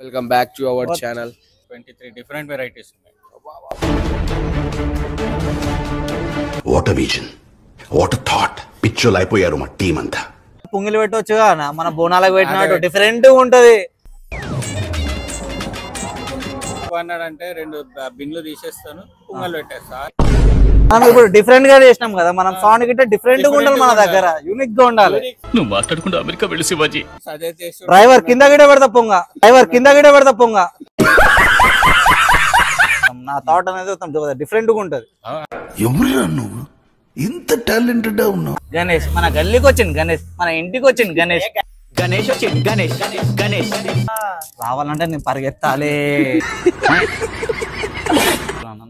Welcome back to our channel. 23 different varieties. What a vision. What a thought. పిచ్చోలు అయిపోయారు మా team అంతా. పుంగిలు పెట్టొచ్చుగా మన బోనాలకు పెట్టినట్టు డిఫరెంట్ ఉంటది. అన్నాడంటే రెండు బిన్లు తీసేస్తాను పుంగలు పెట్టేస్తా. మనం ఇప్పుడు డిఫరెంట్ గా చేసినాం కదా, మనం సౌండ్ గిట్ట డిఫరెంట్ గా ఉండాలి, మన దగ్గర యూనిక్ గా ఉండాలి. నువ్వు మాట్లాడుకుంటూ అమెరికా వెళ్ళి శివాజీ డ్రైవర్ కింద గిట్ట పెడతా పొంగ, నా థాట్ అనేది డిఫరెంట్ గా ఉంటది. ఎవరురా నువ్వు ఇంత టాలెంటెడ్ ఉన్నావు? గణేష్ మన గల్లీకి వచ్చింది, గణేష్ మన ఇంటికి వచ్చింది, గణేష్ వచ్చింది, గణేష్ రావాలంటే నేను పరిగెత్తాలి.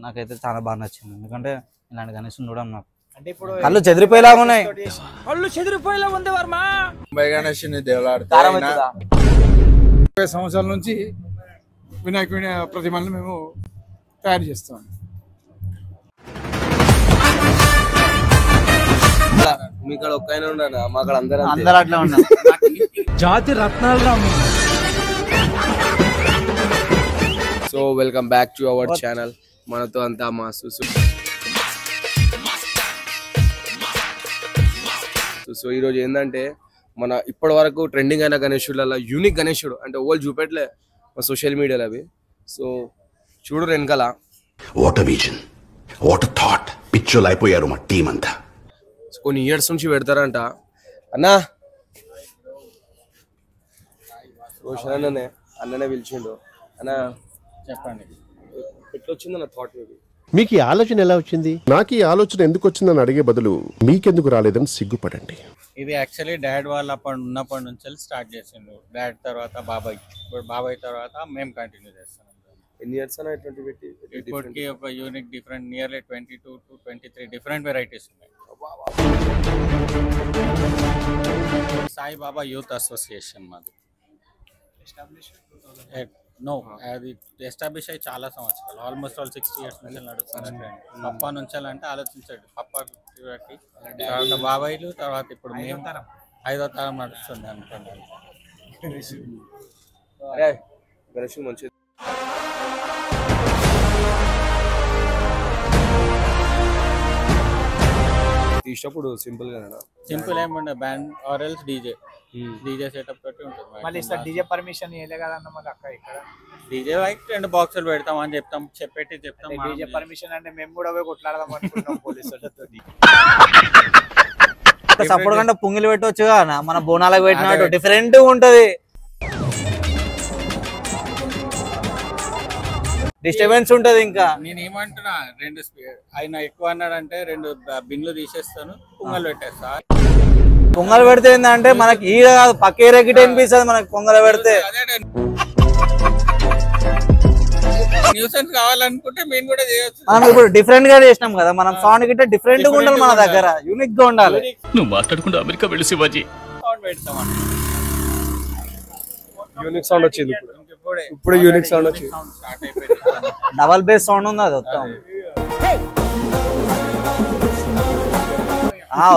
నాకైతే చాలా బాగా నచ్చింది, ఎందుకంటే ఇలాంటి గణేష్ చూడడం నాకు కళ్ళు చెదిరిపోయేలాగా ఉన్నాయి. సంవత్సరాల నుంచి వినాయకుడి ప్రతిమలను మేము తయారు చేస్తాం. మీక్కడ ఒక్కైనా ఉండనా? మా అక్కడ అందరూ అట్లా ఉన్నారు. జాతి రత్నాలు. So welcome back to our channel. మనతో అంతా మా సో ఈరోజు ఏంటంటే మన ఇప్పటి వరకు ట్రెండింగ్ అయిన గణేశులలో యూనిక్ గణేశుడు అంటే ఓళ్ళు చూపెట్టలే మా సోషల్ మీడియాలో అవి. సో చూడు వెనకాల what a vision, what a thought. పిచ్చోలు అయిపోయారు మా టీం అంతా. కొన్ని ఇయర్స్ నుంచి పెడతారంట అన్నా. రోషన్ అన్ననే పిలిచిండు. అన్న చెప్పండి, ఎట్లా వచ్చిందన్న థాట్ మీకు? మీకు ఈ ఆలోచన ఎలా వచ్చింది? నాకు ఈ ఆలోచన ఎందుకు వచ్చిందని అడిగే బదులు మీకెందుకు రాలేదని సిగ్గుపడండి. ఇది యాక్చువల్లీ డాడ్ వాళ్ళు ఉన్నప్పటి నుంచి స్టార్ట్ చేసిండు. డాడ్ తర్వాత బాబాయ్, ఇప్పుడు బాబాయ్ తర్వాత మేము కంటిన్యూ చేస్తాం. ఎన్ని ఇయర్స్ అన్న ఇటువంటి పెట్టి? ఇప్పటికి ఒక unique different nearly 22 to 23 different varieties ఉన్నాయి. సాయిబాబా యూత్ అసోసియేషన్ మాది. నో, అది ఎస్టాబ్లిష్ అయ్యి చాలా సంవత్సరాలు, ఆల్మోస్ట్ 60 years నుంచి నడుస్తుంది. పప్పా నుంచి అంటే ఆలోచించాడు, పప్పా తర్వాత బాబాయిలు, తర్వాత ఇప్పుడు మేము 5వ తరం నడుస్తుంది అనుకున్నాను. గణేష్ మంచిది. తీసినప్పుడు సింపుల్ గా సింపుల్ ఏముండే band or else DJ setup తోటి ఉంటుంది. డీజే పర్మిషన్ ఇవ్వలే కదన్న మాకు అక్క. ఇక్కడ డీజే లైక్ 2 బాక్సులు పెడతాం అని చెప్తాం, చెప్తాం. డీజే పర్మిషన్ అంటే మేము కూడా పోయి కొట్లాడదాం అనుకుంటున్నాం పోలీసులతో. సపోర్ట్ కంటే పుంగిలు పెట్టొచ్చుగా మన బోనాలకు పెట్టినట్టు డిఫరెంట్ ఉంటది. డిస్టర్బెన్స్ ఉంటది. ఇంకా నేను ఏమంటున్నా, ఆయన ఎక్కువ అన్నాడంటే 2 బిన్లు తీసేస్తాను పుంగలు పెట్టేస్తా. పొంగల్ పెడితే ఏంటంటే మనకి ఈ కాదు పక్క ఏరియా గిట్ట అనిపిస్తుంది మనకి పొంగల్ పెడితే. న్యూసెన్స్ కావాలనుకుంటే మేము కూడా చేయొచ్చు. మనం ఇప్పుడు డిఫరెంట్ గా చేసినాం కదా, మనం సౌండ్ గిట్ట డిఫరెంట్ గా ఉండాలి, మన దగ్గర యూనిక్ గా ఉండాలి. నువ్వు మాట్లాడుకుంటూ అమెరికా వెళ్ళి శివాజీ సౌండ్ పెడతాం. యూనిక్ సౌండ్ వచ్చింది ఇప్పుడు యూనిక్ సౌండ్ వచ్చింది. స్టార్ట్ అయిపోయింది. డబల్ బేస్ సౌండ్ ఉంది, అది వస్తాం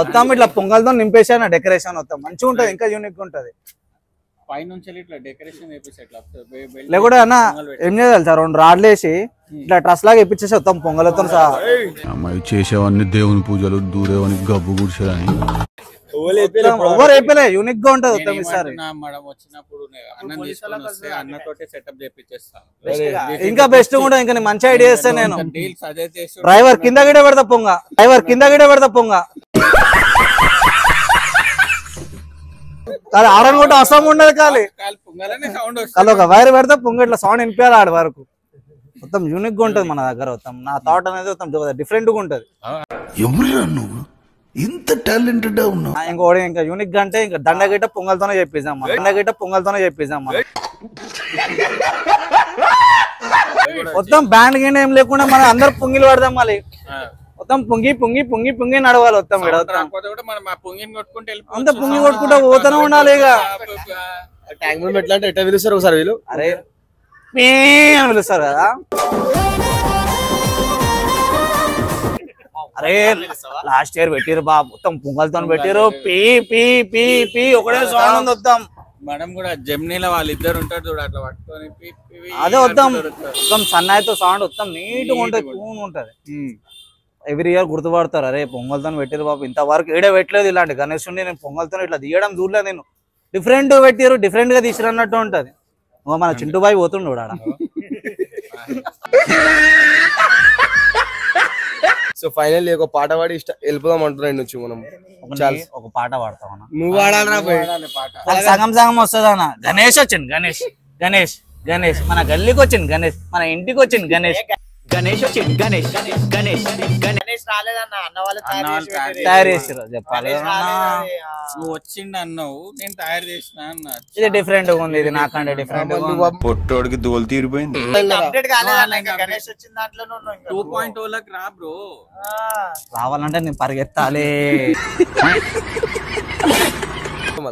వస్తాం ఇట్లా పొంగల్తో నింపేసాను. డెకరేషన్ వస్తాం మంచిగా ఉంటది, ఇంకా యూనిక్ ఉంటది. పైనుంచి ఇట్లా డెకరేషన్ లేకుండా అన్న ఏం చేయాలి సార్, 2 రాడ్లు వేసి ఇట్లా ట్రస్ లాగా ఇప్పించేసి వస్తాం పొంగలతో సహా. అమ్మాయి చేసేవన్నీ దేవుని పూజలు, దూరేవని గబ్బు గుడిసేదని ఎవరు అయిపోలే, యూనిక్ గా ఉంటది. వస్తాం ఈసారి మేడం వచ్చినప్పుడు అన్నం తీసుకొని వస్తే అన్నతోటే సెటప్ చేపిచ్చేస్తాం. ఇంకా బెస్ట్ కూడా, ఇంకా మంచి ఐడియా ఇస్తాను నేను. డీల్స్ అదే చేసి డ్రైవర్ కింద గిడ పెడతా పొంగ, కాదు ఆడని కూడా అసం ఉండదు. కాలి సౌండ్ కాదు ఒక వైర్ పెడితే పొంగ ఇట్లా సౌండ్ వినిపించాలి ఆడ వరకు. మొత్తం యూనిక్ గా ఉంటది మన దగ్గర. వస్తాం నా థాట్ అనేది డిఫరెంట్ గా ఉంటది. ఎవరురా నువ్వు ఇంత టాలెంటెడ్ ఉన్నావు? ఇంకోటి ఇంకా యూనిక్ గా అంటే ఇంకా దండగిట్ట పొంగల్తోనే చెప్పేసాం. మొత్తం బ్యాండ్ గిన్నె ఏం లేకుండా మనం అందరు పొంగిలు పడదాం. మళ్ళీ మొత్తం పొంగి నడవాలి. మొత్తం అంత పొంగి కొట్టుకుంటా పోతూనే ఉండాలి. ఇక ట్యాంక్ బండ్ ఎట్లా అంటే ఎట్లా పిలుస్తారు ఒకసారి వీళ్ళు? అరే అని పిలుస్తారు కదా. అరే లాస్ట్ ఇయర్ పెట్టిరు బా, మొత్తం పొంగల్తో పెట్టిరు. పీ పీ పీ పీ ఒకటే సౌండ్ ఉంది. వద్దాం మనం కూడా జెమ్నీలో వాళ్ళిద్దరు ఉంటారు చూడు అట్లా పట్టుకొని అదే వద్దాం మొత్తం సన్నాయితో సౌండ్ మొత్తం నీట్గా ఉంటుంది, కూన్ ఉంటుంది. ఎవ్రీ ఇయర్ గుర్తుపడతారు, అరే పొంగల్తో పెట్టారు బాబు, ఇంతవరకు ఏడే పెట్టలేదు ఇలాంటి గణేశుని, నేను పొంగల్తో ఇట్లా తీయడం చూడలేదు నేను, డిఫరెంట్ పెట్టారు, డిఫరెంట్ గా తీసిరన్నట్టు ఉంటది. మన చింటూ బాయ్ పోతుండు ఆడ. సో ఫైనల్లీ ఒక పాట పాడి వెళ్ళిపోదాం అంటున్నాయి నుంచి మనం. ఒక పాట పాడతామన్నా, నువ్వు పాడాలరా సగం సగం వస్తుంది అన్న. గణేష్ వచ్చింది, గణేష్ గణేష్ గణేష్ మన గల్లీకి వచ్చింది, గణేష్ మన ఇంటికి వచ్చింది, గణేష్ గణేష్ వచ్చింది, గణేష్ గణేష్ గణేష్ రాలేదన్న, అన్న వాళ్ళు తయారు చేసారు చెప్పాలి. నువ్వు వచ్చిండు అన్నావు, నేను తయారు చేసిన అన్న. ఇది డిఫరెంట్ గా ఉంది, ఇది నాకంటే డిఫరెంట్ గా ఉంది. పొట్టోడికి దోలు తీరిపోయింది. అప్డేట్ కాలేదన్న, ఇంకా గణేష్ వచ్చిన దాంట్లోనే ఉన్నాం. 2.0 లకు రా బ్రో. రావాలంటే నేను పరిగెత్తాలి.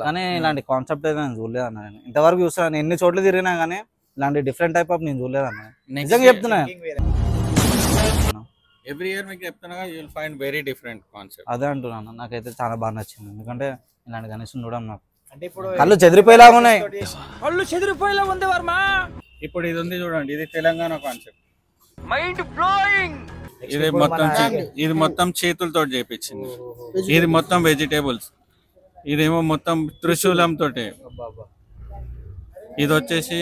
కానీ ఇలాంటి కాన్సెప్ట్ అయితే నేను చూడలేదు అన్న. నేను ఇంతవరకు చూస్తాను, ఎన్ని చోట్ల తిరిగినా కానీ ఇలాంటి డిఫరెంట్ టైప్ ఆఫ్ నేను చూడలేదు అన్న. నిజంగా చెప్తున్నా, ఎవ్రీ ఇయర్ మీకు చెప్తున్నా, you will find very different concept. అదే అంటున్నాను, నాకైతే చాలా బాగా నచ్చింది. ఎందుకంటే ఇలాంటి గణేష్ చూడడం నాకు అంటే ఇప్పుడు కళ్ళు చెదిరిపోయేలాగా ఉన్నాయి. ఇప్పుడు ఇది ఉంది చూడండి, ఇది తెలంగాణ కాన్సెప్ట్. ఇది మొత్తం చేతులతో చేపించింది. ఇది మొత్తం వెజిటేబుల్స్, ఇదేమో మొత్తం త్రిశూలం తోటే. ఇది వచ్చేసి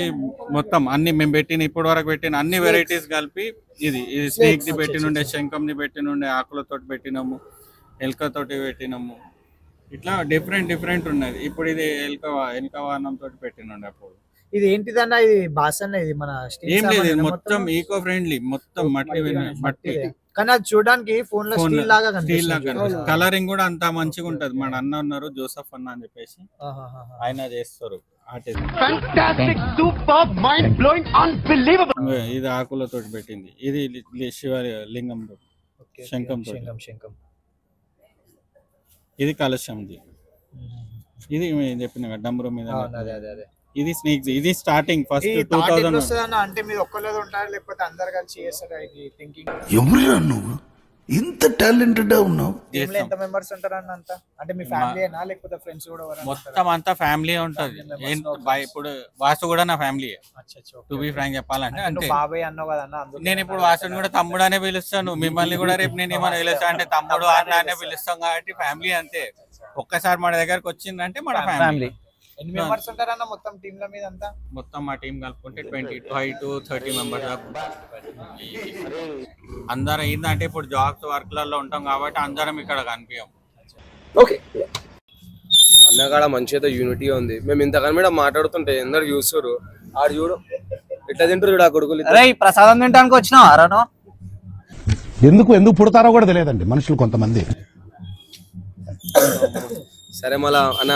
మొత్తం అన్ని మేము పెట్టిన ఇప్పటి వరకు పెట్టిన అన్ని వెరైటీస్ కలిపి ఇది స్నేక్ ది పెట్టినుండే, శంఖం ది పెట్టినుండే, ఆకులతో పెట్టినాము, ఎలుకతోటి పెట్టినాము. ఇట్లా డిఫరెంట్ ఉన్నది. ఇప్పుడు ఇది ఎలుక వాహనం తోటి పెట్టినుండే. అప్పుడు ఇది ఏంటిదన్న, ఇది బాసన్న, ఇది మన ఏం లేదు, ఇది మొత్తం ఈకో ఫ్రెండ్లీ, మొత్తం మట్టి. కానీ అది చూడడానికి ఫోన్ లో స్టీల్ లాగా కనిపిస్తుంది. కలరింగ్ కూడా అంత మంచిగా ఉంటది. మన అన్న ఉన్నారు జోసఫ్ అన్న అని చెప్పేసి, ఆయన చేస్తారు ఆర్టిస్ట్. ఇది ఆకులతో పెట్టింది, ఇది శివ లింగం శంఖంతో, ఇది కలశంది, ఇది చెప్పిన డంబరు మీద, ఇది స్నేక్, ఇది స్టార్టింగ్ ఫస్ట్ 2000. అంటే మీరు ఒక్కలేదు ఉంటారు, లేకపోతే అందరు కలిసి చేస్తారు. థింకింగ్ ఎవరురా నువ్వు ఇంత టాలెంటెడ్ ఉన్నావు? ఎంత మెంబర్స్ ఉంటారన్న అంతా? అంటే మీ ఫ్యామిలీనా లేకపోతే ఫ్రెండ్స్ కూడా? మొత్తం అంతా ఫ్యామిలీ ఉంటది. ఇప్పుడు వాసు కూడా నా ఫ్యామిలీ, టు బి ఫ్రాంక్ చెప్పాలంటే. అంటే బాబాయ్ అన్నావు కదన్నా, నేను ఇప్పుడు వాసుని కూడా తమ్ముడు అనే పిలుస్తాను, మిమ్మల్ని కూడా రేపు నేను ఏమైనా పిలుస్తా అంటే తమ్ముడు అన్న అనే పిలుస్తాం. కాబట్టి ఫ్యామిలీ అంతే. ఒక్కసారి మన దగ్గరకు వచ్చిందంటే మన ఫ్యామిలీ. ఎన్ని మెంబర్స్ ఉంటారన్న మొత్తం టీమ్ ల మీద అంతా? మొత్తం మా టీం కలుపుకుంటే 25 to 30 మెంబర్స్ అందరం. ఏంటంటే ఇప్పుడు జాబ్స్ వర్క్లలో ఉంటాం కాబట్టి అందరం ఇక్కడ కనిపించాం. ఓకే, అన్నగాడ మంచి అయితే యూనిటీగా ఉంది. మేము ఇంతకని మీద మాట్లాడుతుంటే అందరు చూస్తారు, ఆడు చూడు ఎట్లా తింటారు చూడు ఆ కొడుకులు. అరే ప్రసాదం తినడానికి వచ్చినావు అరను? ఎందుకు పుడతారో కూడా తెలియదండి మనుషులు కొంతమంది. సరే మళ్ళా అన్న,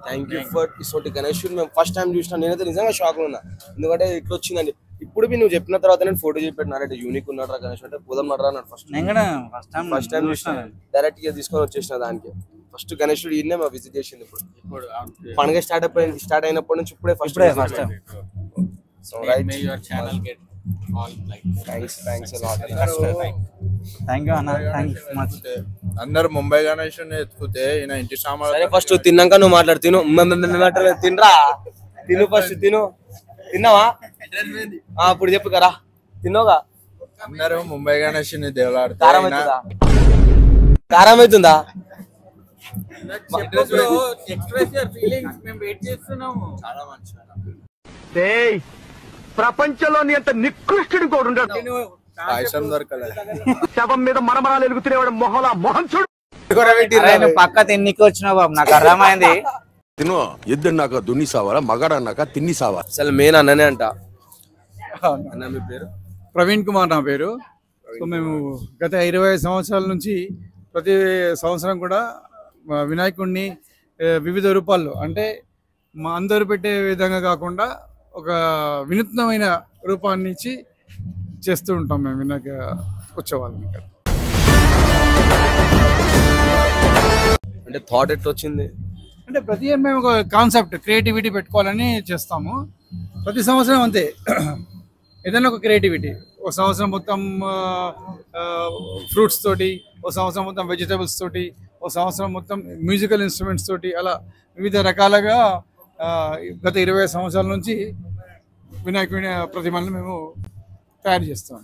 థ్యాంక్ యూ ఫర్ ఇసోటి గణేష్. మేము ఫస్ట్ టైం చూసినా, నేనైతే నిజంగా షాక్ ఉన్నా. ఎందుకంటే ఇట్లా వచ్చిందండి. ఇప్పుడు నువ్వు చెప్పిన తర్వాత నేను ఫోటో చెప్పినారంటే యూనిక్ ఉన్నాడు గణేష్ అంటే పోదాం నడరా అన్నాడు. ఫస్ట్ టైం చూసిన, డైరెక్ట్ గా తీసుకొని వచ్చేసిన దానికి. ఫస్ట్ గణేశుడు ఈయనే మా విజిట్ చేసింది. ఇప్పుడు పండుగ స్టార్ట్ అయినప్పటి నుంచి ఇప్పుడే ఫస్ట్ టైం. సో రైట్, అందరు ముంబై గణేష్ ఎత్తుకుతే ఈయన ఇంటి సామాన్. సరే ఫస్ట్ తిన్నాక నువ్వు మాట్లాడు. తినరా, తిను ఫస్ట్ తిను. తిన్నావా? ఇప్పుడు చెప్పు కదా, తిన్నావుగా. అందరూ ముంబై గణేష్ దేవులాడుతారు. కారం అవుతుందా? చాలా మంచి ప్రపంచంలోని అంత నికృష్టుడు కూడా ఉంటాడు. పాయసం దొరకలే, శవం మీద మరమరాలు ఎలుగుతున్నవాడు మొహలా మొహం చూడు. పక్క తిన్నికి వచ్చినావు బాబు, నాకు అర్థమైంది. తిను ఎద్దన్నాక దున్ని సావాలా, మగాడన్నాక తిన్ని సావా. అసలు మెయిన్ అన్ననే అంట. అన్న మీ పేరు? ప్రవీణ్ కుమార్ నా పేరు. సో మేము గత 25 సంవత్సరాల నుంచి ప్రతి సంవత్సరం కూడా వినాయకుడిని వివిధ రూపాల్లో, అంటే మా అందరూ పెట్టే విధంగా కాకుండా ఒక వినూత్నమైన రూపాన్ని ఇచ్చి చేస్తూ ఉంటాం మేము వినాయక ఉత్సవాలను. ఇక్కడ అంటే థాట్ ఎట్లా వచ్చింది అంటే ప్రతి ఇయర్ మేము ఒక కాన్సెప్ట్ క్రియేటివిటీ పెట్టుకోవాలని చేస్తాము. ప్రతి సంవత్సరం అంతే, ఏదైనా ఒక క్రియేటివిటీ. ఒక సంవత్సరం మొత్తం ఫ్రూట్స్ తోటి, ఒక సంవత్సరం మొత్తం వెజిటేబుల్స్ తోటి, ఒక సంవత్సరం మొత్తం మ్యూజికల్ ఇన్స్ట్రుమెంట్స్ తోటి అలా వివిధ రకాలుగా గత 20 సంవత్సరాల నుంచి వినాయకుడి ప్రతిమలను మేము తయారు చేస్తాం.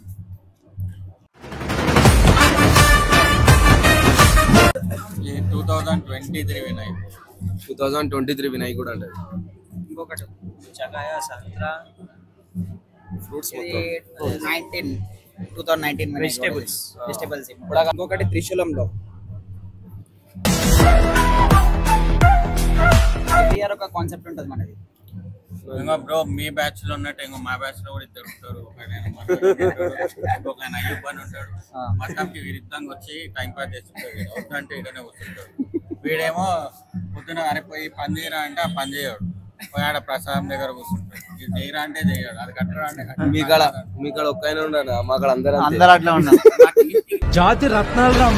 ఈ 2023 వినాయకుడు 2023 వినాయకుడు అంటే ఇంకొకటి చకాయ సంత్రా ఫ్రూట్స్ 2019 వెజిటేబుల్స్ ఇంకొకటి త్రిశూలంలో ఇయర్ ఒక కాన్సెప్ట్ ఉంటుంది మనది. ఇంకా బ్రో మీ బ్యాచ్ లో ఉన్నట్టు ఇంకో మా బ్యాచ్ లో కూడా ఇద్దరు ఉంటారు. ఒక ఆయన అయ్యూబ్ అని ఉంటాడు. మొత్తానికి వీరిద్దంగా వచ్చి టైం పాస్ చేస్తుంటారు. వద్దంటే ఇక్కడనే కూర్చుంటాడు. వీడేమో పొద్దున అరే పోయి పని చేయరా అంటే ఆ పని చేయడు. పోయి ఆడ ప్రసాదం దగ్గర కూర్చుంటాడు. ఇది చేయరా అంటే చేయడు. అది కట్టరా అంటే మీ కాడ ఒక్క ఆయన ఉన్నాడు, మా కాడ అందరూ అందరూ అట్లా ఉన్నారు. జాతి రత్నాలు రా